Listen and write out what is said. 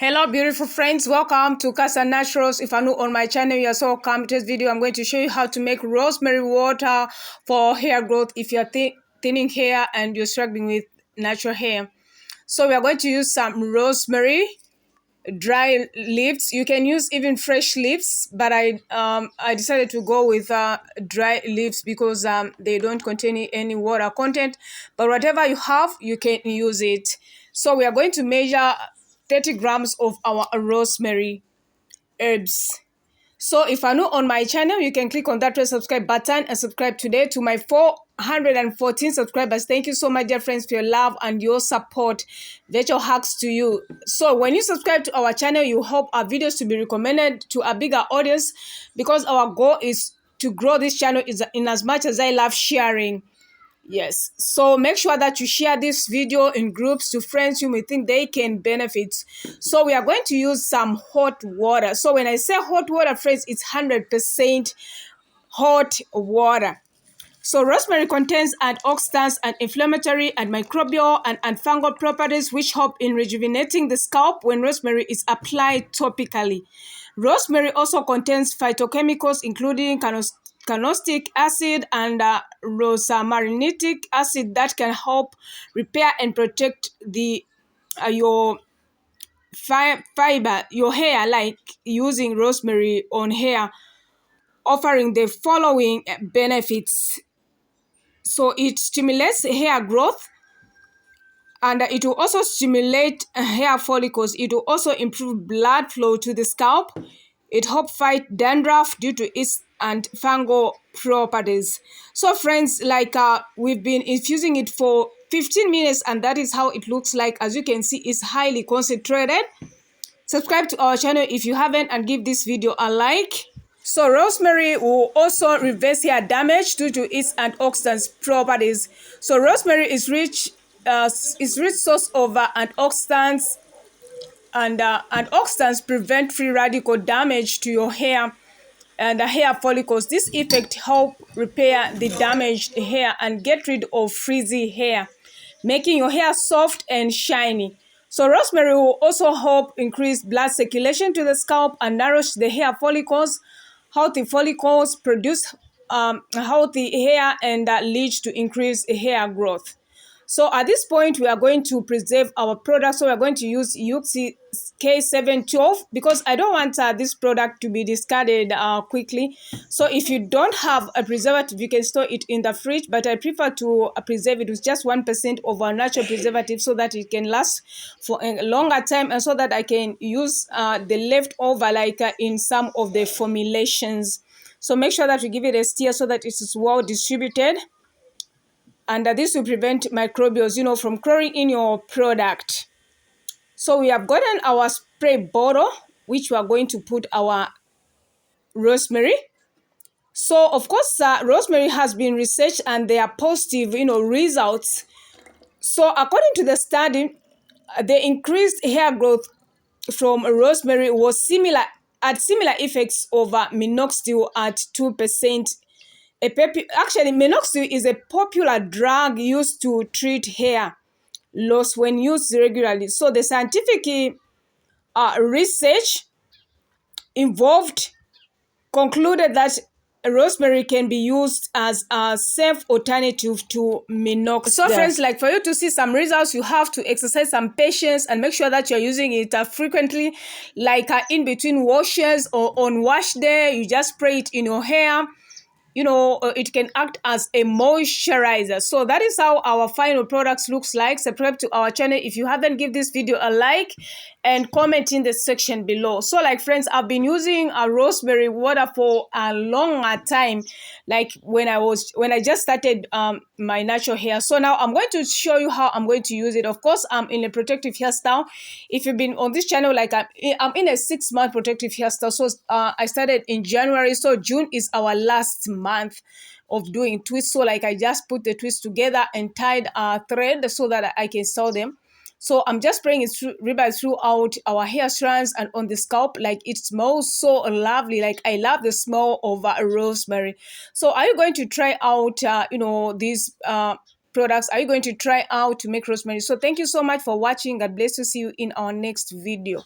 Hello beautiful friends, welcome to Cassia Naturals. If you're new on my channel, you're so welcome to this video. I'm going to show you how to make rosemary water for hair growth if you're thinning hair and you're struggling with natural hair. So we are going to use some rosemary dry leaves. You can use even fresh leaves, but I decided to go with dry leaves because they don't contain any water content, but whatever you have you can use it. So we are going to measure 30 grams of our rosemary herbs. So if you're new on my channel, you can click on that red subscribe button and subscribe today to my 414 subscribers. Thank you so much, dear friends, for your love and your support. Virtual hugs to you. So when you subscribe to our channel, you help our videos to be recommended to a bigger audience, because our goal is to grow this channel in as much as I love sharing. Yes, so make sure that you share this video in groups to friends you may think they can benefit. So we are going to use some hot water. So when I say hot water, friends, it's 100% hot water. So rosemary contains antioxidants, anti-inflammatory, antimicrobial, and antifungal properties which help in rejuvenating the scalp when rosemary is applied topically. Rosemary also contains phytochemicals including carnosic acid and rosmarinic acid that can help repair and protect your fiber, your hair, like using rosemary on hair, offering the following benefits. So it stimulates hair growth, and it will also stimulate hair follicles. It will also improve blood flow to the scalp. It helps fight dandruff due to its antifungal properties. So friends, like we've been infusing it for 15 minutes, and that is how it looks like. As you can see, it's highly concentrated. Subscribe to our channel if you haven't, and give this video a like. So rosemary will also reverse hair damage due to its antioxidant properties. So rosemary is rich source of antioxidants, and antioxidants prevent free radical damage to your hair and the hair follicles. This effect help repair the damaged hair and get rid of frizzy hair, making your hair soft and shiny. So rosemary will also help increase blood circulation to the scalp and nourish the hair follicles. Healthy follicles produce healthy hair and lead to increased hair growth. So at this point, we are going to preserve our product. So we are going to use Yuxi K712 because I don't want this product to be discarded quickly. So if you don't have a preservative, you can store it in the fridge, but I prefer to preserve it with just 1% of our natural preservative so that it can last for a longer time, and so that I can use the leftover like in some of the formulations. So make sure that you give it a stir so that it is well distributed. And this will prevent microbials, from crawling in your product. So we have gotten our spray bottle, which we are going to put our rosemary. So of course, rosemary has been researched and there are positive, results. So according to the study, the increased hair growth from rosemary was similar effects over minoxidil at 2%. Actually, minoxidil is a popular drug used to treat hair loss when used regularly. So the scientific research involved concluded that rosemary can be used as a safe alternative to minoxidil. So friends, like for you to see some results, you have to exercise some patience and make sure that you're using it frequently, like in between washes or on wash day. You just spray it in your hair. It can act as a moisturizer. So that is how our final products looks like. Subscribe to our channel if you haven't. Give this video a like and comment in the section below. So like friends, I've been using a rosemary water for a longer time, like when I just started my natural hair. So now I'm going to show you how I'm going to use it. Of course, I'm in a protective hairstyle. If you've been on this channel, like I'm in a 6-month protective hairstyle. So I started in January, so June is our last month of doing twists. So like I just put the twists together and tied a thread so that I can sew them. So I'm just spraying it throughout our hair strands and on the scalp. Like it smells so lovely. Like I love the smell of rosemary. So are you going to try out these products? Are you going to try out to make rosemary? So thank you so much for watching. God bless you. See you in our next video.